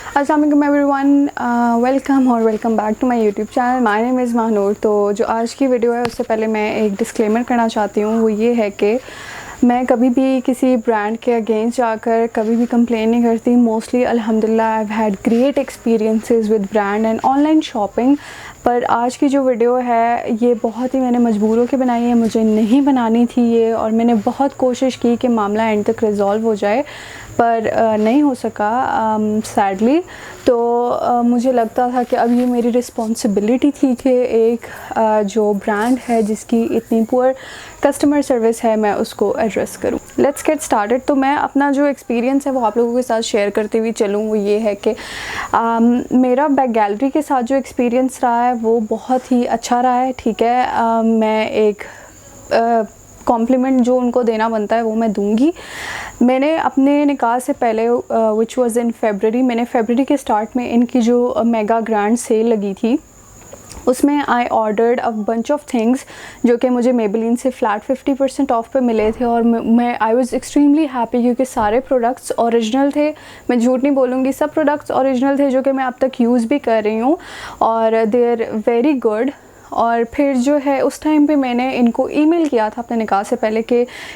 अस्सलाम वालेकुम everyone, welcome back to my YouTube channel. My name is Mahnoor. तो जो आज की वीडियो है उससे पहले मैं एक डिस्क्लेमर करना चाहती हूँ। वो ये है कि मैं कभी भी किसी ब्रांड के अगेंस्ट जाकर कभी भी कंप्लेन नहीं करती। मोस्टली अल्हम्दुलिल्लाह I have had great experiences with brand and online shopping. पर आज की जो वीडियो है ये बहुत ही मैंने मजबूर होकर बनाई है, मुझे नहीं बनानी थी ये, और मैंने बहुत कोशिश की कि मामला एंड तक रिज़ॉल्व हो जाए, पर नहीं हो सका सैडली। तो मुझे लगता था कि अब ये मेरी रिस्पॉन्सिबिलिटी थी कि एक जो ब्रांड है जिसकी इतनी पुअर कस्टमर सर्विस है मैं उसको एड्रेस करूं। Let's get started. तो मैं अपना जो एक्सपीरियंस है वो आप लोगों के साथ शेयर करते हुए चलूँ। वो ये है कि मेरा बैक गैलरी के साथ जो एक्सपीरियंस रहा है वो बहुत ही अच्छा रहा है। ठीक है, मैं एक कॉम्प्लीमेंट जो उनको देना बनता है वो मैं दूंगी। मैंने अपने निकाह से पहले विच वाज़ इन फेबररी, मैंने फेबररी के स्टार्ट में इनकी जो मेगा ग्रैंड सेल लगी थी उसमें I ordered a bunch of things जो कि मुझे मेबेलिन से फ्लैट 50% ऑफ पे मिले थे, और मैं आई वाज़ एक्सट्रीमली हैप्पी क्योंकि सारे प्रोडक्ट्स ओरिजिनल थे। मैं झूठ नहीं बोलूँगी, सब प्रोडक्ट्स ओरिजिनल थे जो कि मैं अब तक यूज़ भी कर रही हूँ और दे आर वेरी गुड। और फिर जो है उस टाइम पे मैंने इनको ईमेल किया था अपने निकाह से पहले कि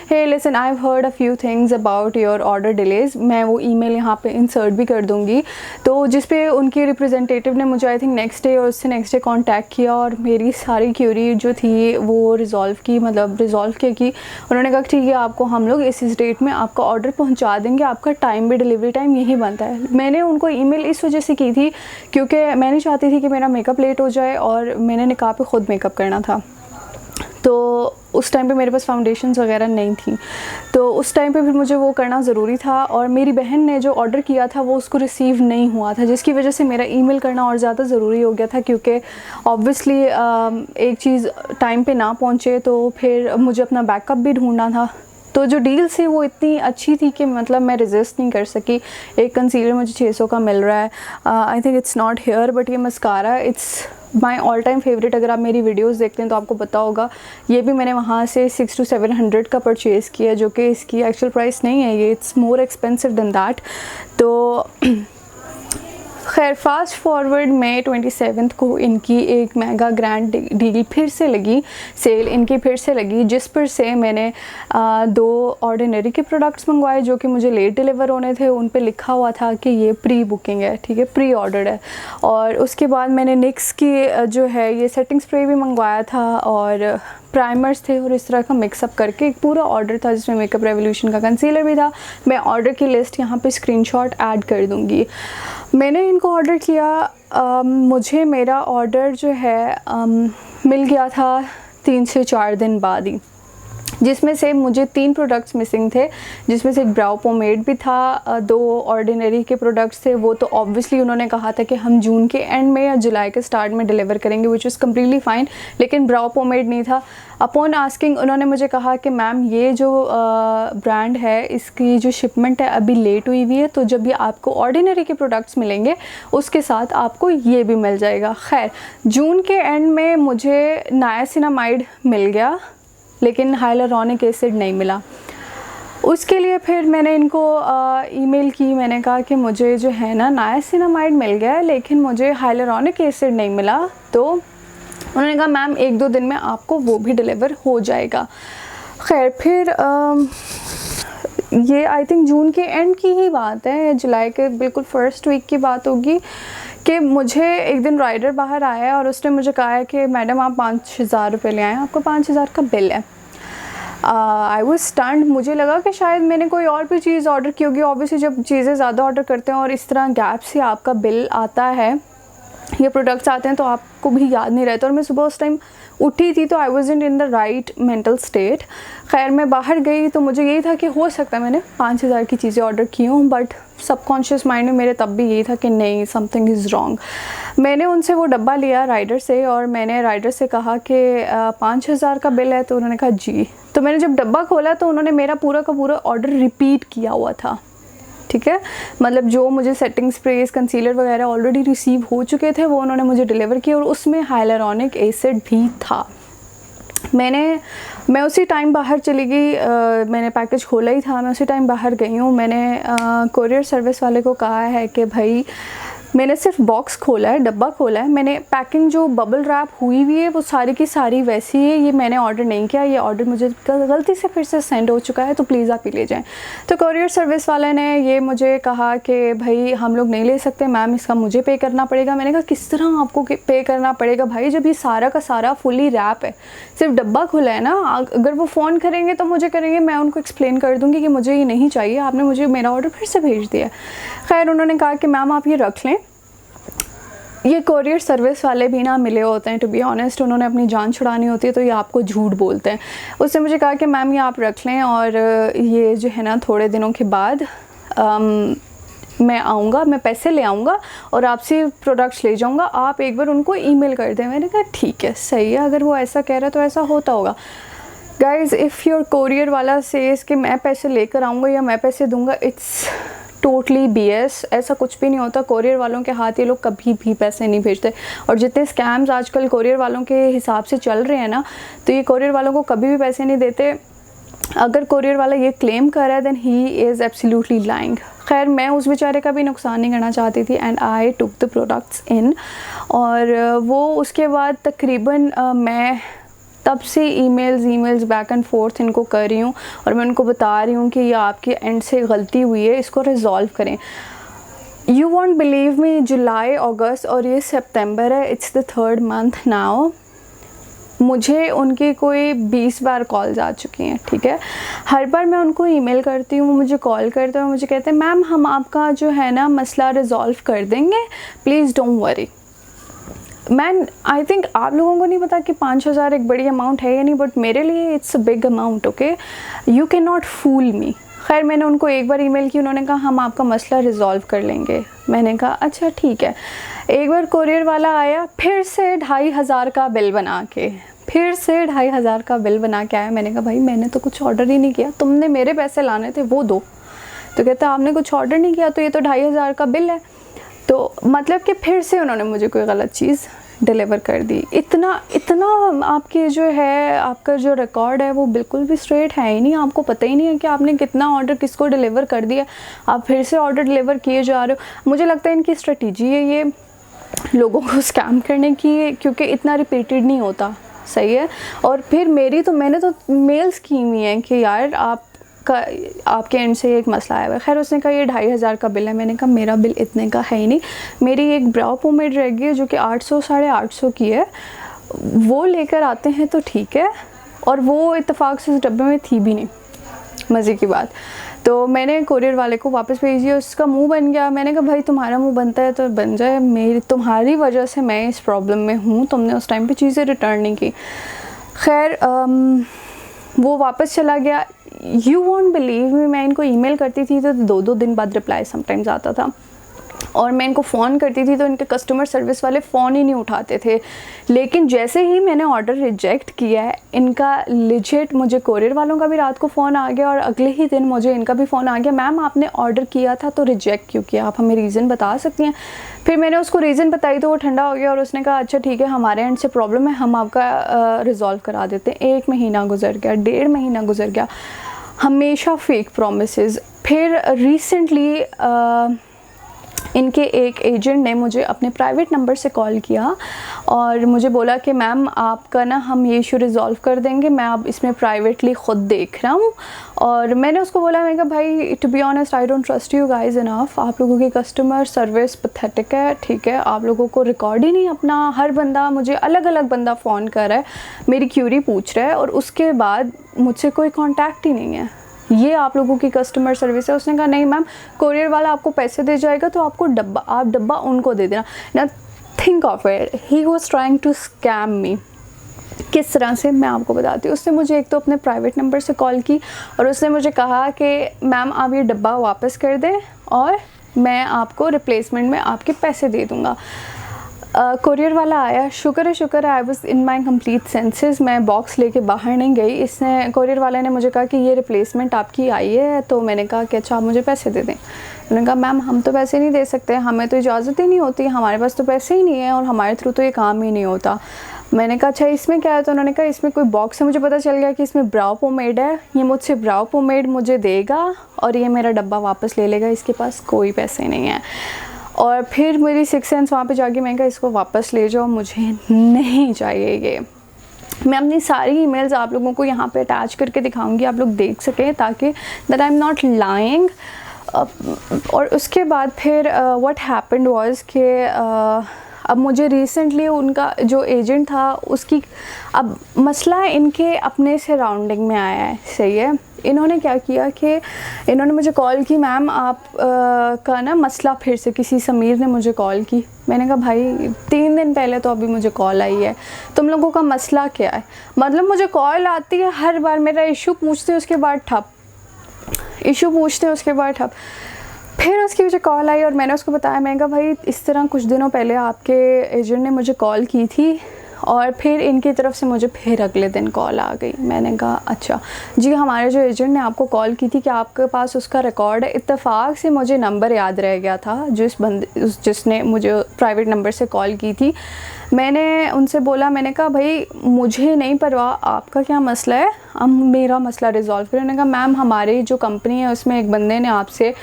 hey listen I have heard a few things about your order delays. मैं वो ईमेल यहाँ पे इंसर्ट भी कर दूँगी। तो जिस पे उनके रिप्रेजेंटेटिव ने मुझे आई थिंक नेक्स्ट डे और उससे नेक्स्ट डे कांटेक्ट किया और मेरी सारी क्यूरी जो थी वो रिज़ॉल्व की की। उन्होंने कहा ठीक है, आपको हम लोग इस डेट में आपका ऑर्डर पहुँचा देंगे, आपका टाइम भी डिलीवरी टाइम यही बनता है। मैंने उनको ईमेल इस वजह से की थी क्योंकि मैं नहीं चाहती थी कि मेरा मेकअप लेट हो जाए, और मैंने निकाह पे ख़ुद मेकअप करना था। तो उस टाइम पे मेरे पास फाउंडेशंस वगैरह नहीं थी, तो उस टाइम पे फिर मुझे वो करना ज़रूरी था। और मेरी बहन ने जो ऑर्डर किया था वो उसको रिसीव नहीं हुआ था, जिसकी वजह से मेरा ईमेल करना और ज़्यादा ज़रूरी हो गया था क्योंकि ऑब्वियसली एक चीज़ टाइम पे ना पहुँचे तो फिर मुझे अपना बैकअप भी ढूंढना था। तो जो डील थी वो इतनी अच्छी थी कि मतलब मैं रेजिस्ट नहीं कर सकी। एक कंसीलर मुझे 600 का मिल रहा है, I think it's not here but ये mascara, it's my all time favourite. अगर आप मेरी वीडियोस देखते हैं तो आपको पता होगा ये भी मैंने वहाँ से 600 to 700 का परचेज़ किया, जो कि इसकी एक्चुअल प्राइस नहीं है, ये it's more expensive than that. तो खैर फास्ट फॉरवर्ड में 27 को इनकी एक मेगा ग्रैंड डील फिर से लगी, सेल इनकी फिर से लगी, जिस पर से मैंने 2 ऑर्डिनरी के प्रोडक्ट्स मंगवाए जो कि मुझे लेट डिलीवर होने थे। उन पे लिखा हुआ था कि ये प्री बुकिंग है, ठीक है, प्री ऑर्डर्ड है। और उसके बाद मैंने निक्स की जो है ये सेटिंग स्प्रे भी मंगवाया था और प्राइमर्स थे, और इस तरह का मिक्सअप करके एक पूरा ऑर्डर था जिसमें मेकअप रेवोल्यूशन का कंसीलर भी था। मैं ऑर्डर की लिस्ट यहाँ पे स्क्रीनशॉट ऐड कर दूँगी। मैंने इनको ऑर्डर किया, मुझे मेरा ऑर्डर जो है मिल गया था 3 से 4 दिन बाद ही, जिसमें से मुझे 3 प्रोडक्ट्स मिसिंग थे, जिसमें से एक ब्राउ पोमेड भी था, 2 ऑर्डिनरी के प्रोडक्ट्स थे। वो तो ऑब्वियसली उन्होंने कहा था कि हम जून के एंड में या जुलाई के स्टार्ट में डिलीवर करेंगे, विच इज़ कम्प्लीटली फ़ाइन, लेकिन ब्राउ पोमेड नहीं था। अपॉन आस्किंग उन्होंने मुझे कहा कि मैम ये जो ब्रांड है इसकी जो शिपमेंट है अभी लेट हुई हुई है, तो जब ये आपको ऑर्डिनरी के प्रोडक्ट्स मिलेंगे उसके साथ आपको ये भी मिल जाएगा। खैर जून के एंड में मुझे नायासिनामाइड मिल गया लेकिन हाइलुरोनिक एसिड नहीं मिला। उसके लिए फिर मैंने इनको ईमेल की, मैंने कहा कि मुझे जो है ना नायासिनामाइड मिल गया लेकिन मुझे हाइलुरोनिक एसिड नहीं मिला। तो उन्होंने कहा मैम 1-2 दिन में आपको वो भी डिलीवर हो जाएगा। खैर फिर ये आई थिंक जून के एंड की ही बात है, जुलाई के बिल्कुल फर्स्ट वीक की बात होगी कि मुझे एक दिन राइडर बाहर आया है और उसने मुझे कहा है कि मैडम आप 5000 रुपये ले आएँ, आपको 5000 का बिल है। आई वॉज स्टन्ड, मुझे लगा कि शायद मैंने कोई और भी चीज़ ऑर्डर की होगी। ऑब्वियसली जब चीज़ें ज़्यादा ऑर्डर करते हैं और इस तरह गैप से आपका बिल आता है, ये प्रोडक्ट्स आते हैं, तो आपको भी याद नहीं रहता। और मैं सुबह उस टाइम उठी थी तो I was in the right mental state. खैर मैं बाहर गई तो मुझे यही था कि हो सकता है मैंने 5000 की चीज़ें ऑर्डर की हूँ, बट सबकॉन्शियस माइंड में मेरे तब भी यही था कि नहीं, समथिंग इज़ रॉन्ग। मैंने उनसे वो डब्बा लिया राइडर से और मैंने राइडर से कहा कि 5000 का बिल है, तो उन्होंने कहा जी। तो मैंने जब डब्बा खोला तो उन्होंने मेरा पूरा का पूरा ऑर्डर रिपीट किया हुआ था, ठीक है, मतलब जो मुझे सेटिंग स्प्रेस कंसीलर वगैरह ऑलरेडी रिसीव हो चुके थे वो उन्होंने मुझे डिलीवर किए और उसमें हाइलुरोनिक एसिड भी था। मैं उसी टाइम बाहर चली गई, मैंने पैकेज खोला ही था, मैं उसी टाइम बाहर गई हूँ। मैंने कोरियर सर्विस वाले को कहा है कि भाई मैंने सिर्फ बॉक्स खोला है, डब्बा खोला है, मैंने पैकिंग जो बबल रैप हुई हुई है वो सारी की सारी वैसी है, ये मैंने ऑर्डर नहीं किया, ये ऑर्डर मुझे गलती से फिर से सेंड हो चुका है, तो प्लीज़ आप ही ले जाएं। तो कोरियर सर्विस वाले ने ये मुझे कहा कि भाई हम लोग नहीं ले सकते मैम, इसका मुझे पे करना पड़ेगा। मैंने कहा किस तरह आपको पे करना पड़ेगा भाई, जब ये सारा का सारा फुली रैप है, सिर्फ डब्बा खुला है ना। अगर वो फ़ोन करेंगे तो मुझे करेंगे, मैं उनको एक्सप्लेन कर दूँगी कि मुझे ये नहीं चाहिए, आपने मुझे मेरा ऑर्डर फिर से भेज दिया। खैर उन्होंने कहा कि मैम आप ये रख लें। ये कोरियर सर्विस वाले भी ना मिले होते हैं, टू बी ऑनेस्ट, उन्होंने अपनी जान छुड़ानी होती है तो ये आपको झूठ बोलते हैं। उसने मुझे कहा कि मैम ये आप रख लें, और ये जो है ना थोड़े दिनों के बाद मैं आऊँगा, मैं पैसे ले आऊँगा और आपसे प्रोडक्ट्स ले जाऊँगा, आप एक बार उनको ईमेल कर दें। मैंने कहा ठीक है, सही है, अगर वो ऐसा कह रहा है तो ऐसा होता होगा। गाइज, इफ़ योर कोरियर वाला सेज कि मैं पैसे लेकर आऊँगा या मैं पैसे दूँगा, इट्स टोटली BS। ऐसा कुछ भी नहीं होता। कोरियर वालों के हाथ ये लोग कभी भी पैसे नहीं भेजते, और जितने स्कैम्स आजकल कोरियर वालों के हिसाब से चल रहे हैं ना, तो ये कोरियर वालों को कभी भी पैसे नहीं देते। अगर कोरियर वाला ये क्लेम कर रहा है then he is absolutely lying. खैर मैं उस बेचारे का भी नुकसान नहीं करना चाहती थी, and I took the products in. और वो उसके बाद तकरीबन मैं तब से ईमेल्स बैक एंड फोर्थ इनको कर रही हूँ, और मैं उनको बता रही हूँ कि ये आपके एंड से गलती हुई है, इसको रिजॉल्व करें। यू वॉन्ट बिलीव मी, जुलाई, अगस्त और ये सितंबर है, it's the 3rd month now. मुझे उनकी कोई 20 बार कॉल्स आ चुकी हैं, ठीक है। हर बार मैं उनको ईमेल करती हूँ, मुझे कॉल करते हैं, मुझे कहते हैं मैम हम आपका जो है ना मसला रिजॉल्व कर देंगे, please don't worry. Man, I think आप लोगों को नहीं पता कि 5,000 एक बड़ी अमाउंट है या नहीं, बट मेरे लिए it's a big amount, okay. You can not fool me. खैर मैंने उनको एक बार ईमेल की, उन्होंने कहा हम आपका मसला रिजॉल्व कर लेंगे। मैंने कहा अच्छा ठीक है। एक बार कोरियर वाला आया, फिर से 2,500 का बिल बना के, आया। मैंने कहा भाई मैंने तो कुछ ऑर्डर ही नहीं किया, तुमने मेरे पैसे लाने थे वो दो। तो कहता आपने कुछ ऑर्डर नहीं किया तो ये तो 2,500 का बिल है। तो मतलब कि फिर से उन्होंने मुझे कोई गलत चीज़ डिलीवर कर दी। इतना आपके जो है, आपका जो रिकॉर्ड है वो बिल्कुल भी स्ट्रेट है ही नहीं। आपको पता ही नहीं है कि आपने कितना ऑर्डर किसको डिलीवर कर दिया, आप फिर से ऑर्डर डिलीवर किए जा रहे हो। मुझे लगता है इनकी स्ट्रेटजी है ये लोगों को स्कैम करने की, क्योंकि इतना रिपीटेड नहीं होता, सही है। और फिर मैंने तो मेल्स की हुई हैं कि यार आपके एंड से एक मसला आया हुआ है। खैर उसने कहा ये 2,500 का बिल है। मैंने कहा मेरा बिल इतने का है ही नहीं, मेरी एक ब्राउ पोमेड रह गई है जो कि 800 850 की है, वो लेकर आते हैं तो ठीक है। और वो इत्तेफाक से उस डब्बे में थी भी नहीं, मज़े की बात। तो मैंने कोरियर वाले को वापस भेज दिया, उसका मुंह बन गया। मैंने कहा भाई तुम्हारा मुंह बनता है तो बन जाए, तुम्हारी वजह से मैं इस प्रॉब्लम में हूँ, तुमने उस टाइम पे चीज़ें रिटर्न नहीं की। खैर वो वापस चला गया। यू वॉन्ट बिलीव मी, मैं इनको ईमेल करती थी तो 2-2 दिन बाद रिप्लाई समटाइम्स आता था, और मैं इनको फ़ोन करती थी तो इनके कस्टमर सर्विस वाले फ़ोन ही नहीं उठाते थे। लेकिन जैसे ही मैंने ऑर्डर रिजेक्ट किया है, इनका लिजिट मुझे कोरियर वालों का भी रात को फ़ोन आ गया, और अगले ही दिन मुझे इनका भी फ़ोन आ गया, मैम आपने ऑर्डर किया था तो रिजेक्ट क्यों किया, आप हमें रीज़न बता सकती हैं। फिर मैंने उसको रीज़न बताई तो वो ठंडा हो गया, और उसने कहा अच्छा ठीक है हमारे एंड से प्रॉब्लम है, हम आपका रिज़ॉल्व करा देते हैं। 1 महीना गुजर गया, 1.5 महीना गुजर गया, हमेशा फेक प्रॉमिसेस। फिर रिसेंटली इनके एक एजेंट ने मुझे अपने प्राइवेट नंबर से कॉल किया और मुझे बोला कि मैम आपका ना हम ये इशू रिज़ॉल्व कर देंगे, मैं अब इसमें प्राइवेटली ख़ुद देख रहा हूँ। और मैंने उसको बोला, मैंने कहा भाई to be honest I don't trust you guys enough, आप लोगों की कस्टमर सर्विस पैथेटिक है, ठीक है, आप लोगों को रिकॉर्ड ही नहीं अपना, हर बंदा मुझे अलग अलग बंदा फ़ोन कर रहा है, मेरी क्यूरी पूछ रहा है और उसके बाद मुझसे कोई कॉन्टैक्ट ही नहीं है, ये आप लोगों की कस्टमर सर्विस है। उसने कहा नहीं मैम, कोरियर वाला आपको पैसे दे जाएगा तो आपको डब्बा उनको दे देना ना। Think of it, he was trying to scam me. किस तरह से मैं आपको बताती हूँ। उसने मुझे एक तो अपने प्राइवेट नंबर से कॉल की और उसने मुझे कहा कि मैम आप ये डब्बा वापस कर दें और मैं आपको रिप्लेसमेंट में आपके पैसे दे दूँगा। कोरियर वाला आया, शुक्र है I was in my complete senses, मैं बॉक्स लेके बाहर नहीं गई। इसने कोरियर वाले ने मुझे कहा कि ये रिप्लेसमेंट आपकी आई है, तो मैंने कहा कि अच्छा आप मुझे पैसे दे दें। उन्होंने कहा मैम हम तो पैसे नहीं दे सकते, हमें तो इजाज़त ही नहीं होती, हमारे पास तो पैसे ही नहीं है और हमारे थ्रू तो ये काम ही नहीं होता। मैंने कहा अच्छा इसमें क्या है, तो उन्होंने कहा इसमें कोई बॉक्स है, मुझे पता चल गया कि इसमें ब्राउ पोमेड है, ये मुझसे ब्राउ पोमेड मुझे देगा और ये मेरा डब्बा वापस ले लेगा, इसके पास कोई पैसे नहीं है। और फिर मेरी सिक्स सेंस वहाँ पे जाके मैंने कहा इसको वापस ले जाओ, मुझे नहीं चाहिए ये। मैं अपनी सारी ईमेल्स आप लोगों को यहाँ पे अटैच करके दिखाऊंगी, आप लोग देख सकें, ताकि that I am not lying. और उसके बाद फिर व्हाट हैपेंड वाज कि अब मुझे रिसेंटली उनका जो एजेंट था उसकी अब मसला इनके अपने सराउंडिंग में आया है, सही है। इन्होंने क्या किया कि इन्होंने मुझे कॉल की, मैम आप का ना मसला फिर से, किसी समीर ने मुझे कॉल की। मैंने कहा भाई 3 दिन पहले तो अभी मुझे कॉल आई है, तुम लोगों का मसला क्या है? मतलब मुझे कॉल आती है हर बार, मेरा इशू पूछते हैं उसके बाद ठप, इशू पूछते हैं उसके बाद ठप। फिर उसकी मुझे कॉल आई और मैंने उसको बताया, मैंने कहा भाई इस तरह कुछ दिनों पहले आपके एजेंट ने मुझे कॉल की थी और फिर इनकी तरफ से मुझे फिर अगले दिन कॉल आ गई। मैंने कहा अच्छा जी, हमारे जो एजेंट ने आपको कॉल की थी, कि आपके पास उसका रिकॉर्ड है? इत्तेफाक से मुझे नंबर याद रह गया था जिसने मुझे प्राइवेट नंबर से कॉल की थी। मैंने उनसे बोला, मैंने कहा भाई मुझे नहीं परवाह आपका क्या मसला है, अब मेरा मसला रिजॉल्व करें। उन्होंने कहा मैम हमारी जो कंपनी है उसमें एक बंदे ने आपसे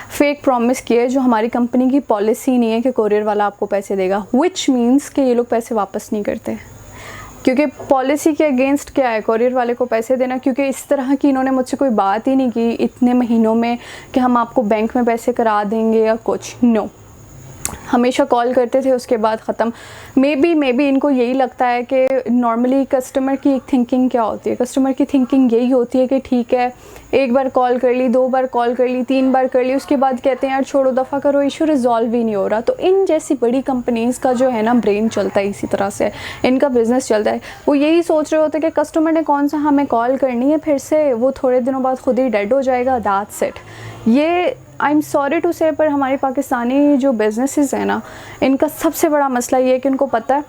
फेक प्रॉमिस किया है, जो हमारी कंपनी की पॉलिसी नहीं है कि कोरियर वाला आपको पैसे देगा, विच मीन्स कि ये लोग पैसे वापस नहीं करते, क्योंकि पॉलिसी के अगेंस्ट क्या है कोरियर वाले को पैसे देना। क्योंकि इस तरह की इन्होंने मुझसे कोई बात ही नहीं की इतने महीनों में कि हम आपको बैंक में पैसे करा देंगे या कुछ, नो। हमेशा कॉल करते थे, उसके बाद ख़त्म। मे बी इनको यही लगता है कि नॉर्मली कस्टमर की एक थिंकिंग क्या होती है, कस्टमर की थिंकिंग यही होती है कि ठीक है एक बार कॉल कर ली, 2 बार कॉल कर ली, 3 बार कर ली, उसके बाद कहते हैं यार छोड़ो दफ़ा करो, इशू रिजॉल्व ही नहीं हो रहा। तो इन जैसी बड़ी कंपनीज़ का जो है ना ब्रेन चलता है इसी तरह से, इनका बिज़नेस चलता है। वो यही सोच रहे होते हैं कि कस्टमर ने कौन सा हमें कॉल करनी है, फिर से वो थोड़े दिनों बाद खुद ही डेड हो जाएगा, दैट्स इट। ये आई एम सॉरी टू से, पर हमारे पाकिस्तानी जो बिजनेसेस हैं ना, इनका सबसे बड़ा मसला ये है कि उनको पता है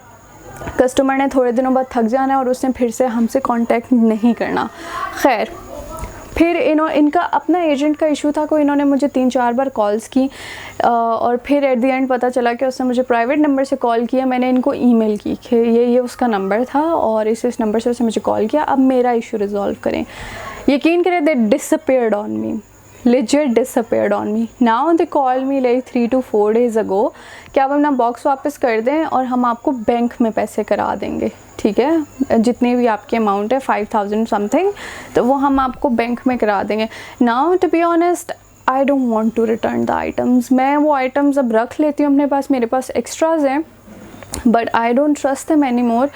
कस्टमर ने थोड़े दिनों बाद थक जाना है और उसने फिर से हमसे कांटेक्ट नहीं करना। खैर फिर इनका अपना एजेंट का इशू था, कोई इन्होंने मुझे 3-4 बार कॉल्स की और फिर एट द एंड पता चला कि उसने मुझे प्राइवेट नंबर से कॉल किया। मैंने इनको ईमेल की कि ये उसका नंबर था और इस नंबर से उसने मुझे कॉल किया, अब मेरा इशू रिजॉल्व करें। यकीन करें they disappeared on me, legit disappeared on me. Now they call me like 3 to 4 days ago कि आप अपना बॉक्स वापस कर दें और हम आपको बैंक में पैसे करा देंगे, ठीक है, जितनी भी आपकी अमाउंट है 5000 समथिंग, तो वो हम आपको बैंक में करा देंगे। Now to be honest I don't want to return the items. मैं वो आइटम्स अब रख लेती हूँ अपने पास, मेरे पास एक्स्ट्राज हैं, but I don't trust them any more.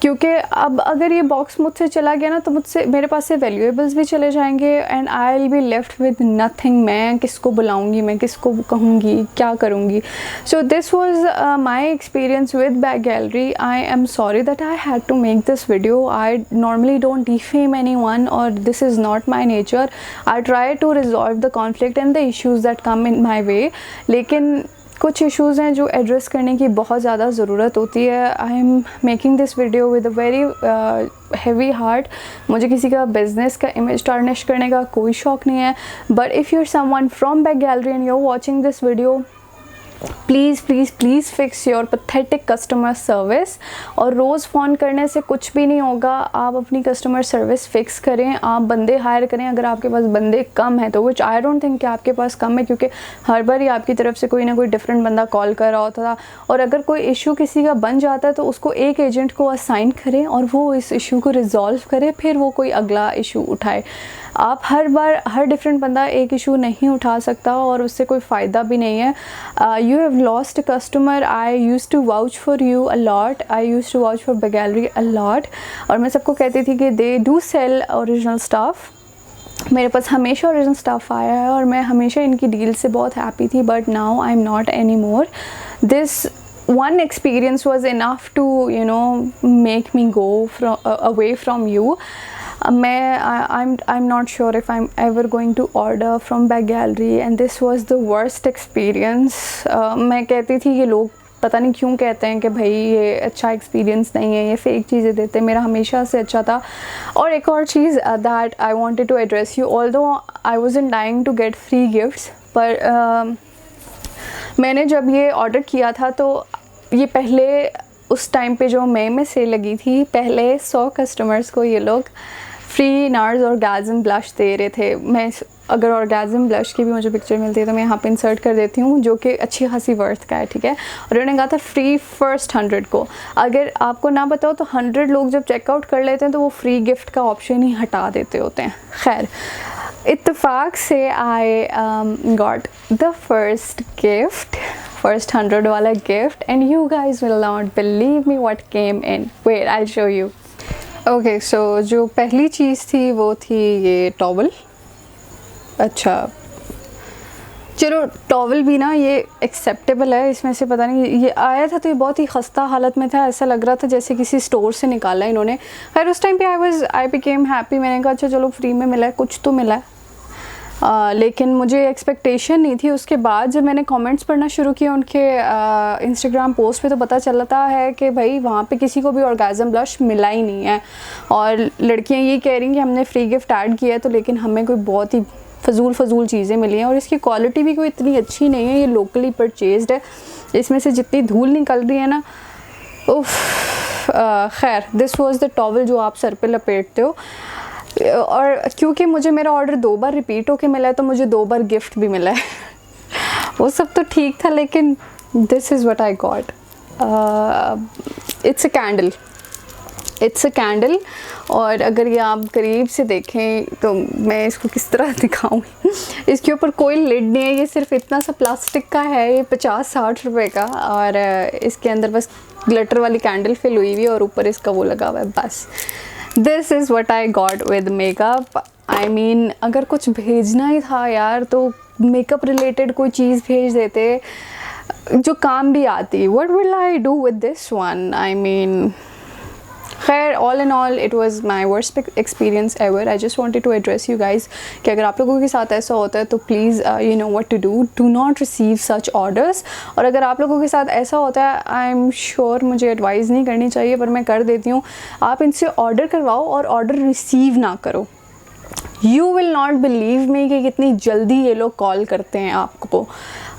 क्योंकि अब अगर ये बॉक्स मुझसे चला गया ना, तो मेरे पास से वैल्यूएबल्स भी चले जाएंगे and I will be left with nothing. मैं किसको बुलाऊंगी, मैं किसको कहूँगी, क्या करूँगी? So this was my experience with Bag Gallery. I am sorry that I had to make this video. I normally don't defame anyone और this is not my nature. I try to resolve the conflict and the issues that come in my way, लेकिन कुछ issues हैं जो address करने की बहुत ज़्यादा ज़रूरत होती है। I am making this video with a very heavy heart. मुझे किसी का बिज़नेस का इमेज टार्निश करने का कोई शौक़ नहीं है, but if you are someone from bag gallery and you are watching this video, please please please fix your pathetic customer service. और रोज़ फ़ोन करने से कुछ भी नहीं होगा, आप अपनी कस्टमर सर्विस फ़िक्स करें, आप बंदे हायर करें। अगर आपके पास बंदे कम है तो विच आई डोंट थिंक कि आपके पास कम है, क्योंकि हर बार ही आपकी तरफ से कोई ना कोई डिफरेंट बंदा कॉल कर रहा होता था। और अगर कोई इशू किसी का बन जाता है तो उसको एक एजेंट को असाइन करें और वो इस इशू को रिजॉल्व करे, फिर वो कोई अगला इशू उठाए। आप हर बार हर डिफरेंट बंदा एक इशू नहीं उठा सकता और उससे कोई फ़ायदा भी नहीं है। You have lost customer. I use to vouch for you a lot, I use to vouch for bag gallery a lot. और मैं सबको कहती थी कि they do sell original stuff. मेरे पास हमेशा ओरिजिनल स्टफ़ आया है और मैं हमेशा इनकी डील से बहुत हैप्पी थी, but now I am not any more. This one experience was enough to, you know, make me go away from you. I'm not sure if I'm ever going to order from bag gallery and this was the worst experience. मैं कहती थी ये लोग पता नहीं क्यों कहते हैं कि भाई ये अच्छा एक्सपीरियंस नहीं है, ये फेक चीज़ें देते हैं, मेरा हमेशा से अच्छा था। और एक और चीज़ that I wanted to address you, although I wasn't dying to get free gifts, पर मैंने जब ये ऑर्डर किया था तो ये पहले उस टाइम पे जो मई में सेल लगी थी, पहले 100 कस्टमर्स को ये लोग फ्री नार्स ऑर्गेज़म ब्लश दे रहे थे। मैं अगर ऑर्गेज़म ब्लश की भी मुझे पिक्चर मिलती है तो मैं यहाँ पे इंसर्ट कर देती हूँ, जो कि अच्छी खासी वर्थ का है, ठीक है। और उन्होंने कहा था फ्री फर्स्ट 100 को। अगर आपको ना बताओ तो 100 लोग जब चेकआउट कर लेते हैं तो वो फ्री गिफ्ट का ऑप्शन ही हटा देते होते हैं। खैर, इत्तेफाक से I got the first gift, first 100 वाला gift, and you guys will not believe me what came in. Wait, I show you. Okay, so जो पहली चीज़ थी वो थी ये टॉवल। अच्छा चलो, टॉवल भी ना ये एक्सेप्टेबल है, इसमें से पता नहीं ये आया था तो ये बहुत ही खस्ता हालत में था, ऐसा लग रहा था जैसे किसी स्टोर से निकाला इन्होंने। खैर उस टाइम पे आई बिकेम हैप्पी, मैंने कहा अच्छा चलो फ्री में मिला है, कुछ तो मिला है। लेकिन मुझे एक्सपेक्टेशन नहीं थी। उसके बाद जब मैंने कमेंट्स पढ़ना शुरू किया उनके इंस्टाग्राम पोस्ट पे, तो पता चलता है कि भाई वहाँ पे किसी को भी ऑर्गेज़म ब्लश मिला ही नहीं है, और लड़कियाँ ये कह रही हैं कि हमने फ्री गिफ्ट ऐड किया है तो, लेकिन हमें कोई बहुत ही फजूल चीज़ें मिली हैं, और इसकी क्वालिटी भी कोई इतनी अच्छी नहीं है। ये लोकली परचेज्ड है, इसमें से जितनी धूल निकल रही है ना, उफ। खैर, दिस वाज द टॉवल जो आप सर पे लपेटते हो। और क्योंकि मुझे मेरा ऑर्डर 2 बार रिपीट होके मिला है तो मुझे 2 बार गिफ्ट भी मिला है। वो सब तो ठीक था, लेकिन this is what I got. It's a candle. और अगर ये आप करीब से देखें तो मैं इसको किस तरह दिखाऊं। इसके ऊपर कोई लिड नहीं है, ये सिर्फ इतना सा प्लास्टिक का है, ये 50-60 रुपए का, और इसके अंदर बस ग्लिटर वाली कैंडल फिल हुई हुई है और ऊपर इसका वो लगा हुआ है, बस। This is what I got with makeup. I mean अगर कुछ भेजना ही था यार तो मेकअप रिलेटेड कोई चीज़ भेज देते जो काम भी आती। What will I do with this one? I mean खैर, all in all it was my worst experience ever. I just wanted to address you guys कि अगर आप लोगों के साथ ऐसा होता है तो please you know what to do not receive such orders. और अगर आप लोगों के साथ ऐसा होता है, आई एम श्योर मुझे एडवाइस नहीं करनी चाहिए पर मैं कर देती हूँ, आप इनसे ऑर्डर करवाओ और ऑर्डर रिसीव ना करो। यू विल नॉट बिलीव मी कि कितनी जल्दी ये लोग कॉल करते हैं आपको।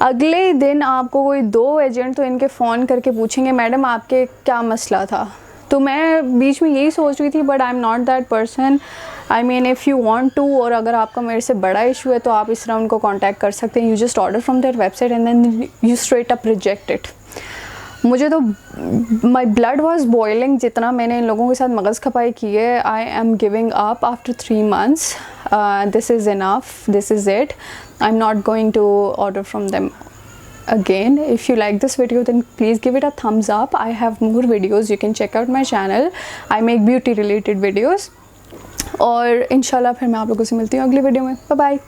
अगले दिन आपको कोई 2 एजेंट तो इनके फ़ोन करके पूछेंगे मैडम आपके क्या मसला था। तो मैं बीच में यही सोच रही थी, but I am not that person. I mean if you want to, और अगर आपका मेरे से बड़ा इशू है तो आप इस तरह उनको कांटेक्ट कर सकते हैं। You just order from their website and then you straight up reject it. मुझे तो माई ब्लड वॉज बॉइलिंग जितना मैंने इन लोगों के साथ मगज़ खपाई की है। I am giving up after 3 months. This is enough. This is it. I'm not going to order from them again. If you like this video then please give it a thumbs up. I have more videos, you can check out my channel. I make beauty related videos. और इंशाल्लाह फिर मैं आप लोगों से मिलती हूँ अगली वीडियो में। Bye bye.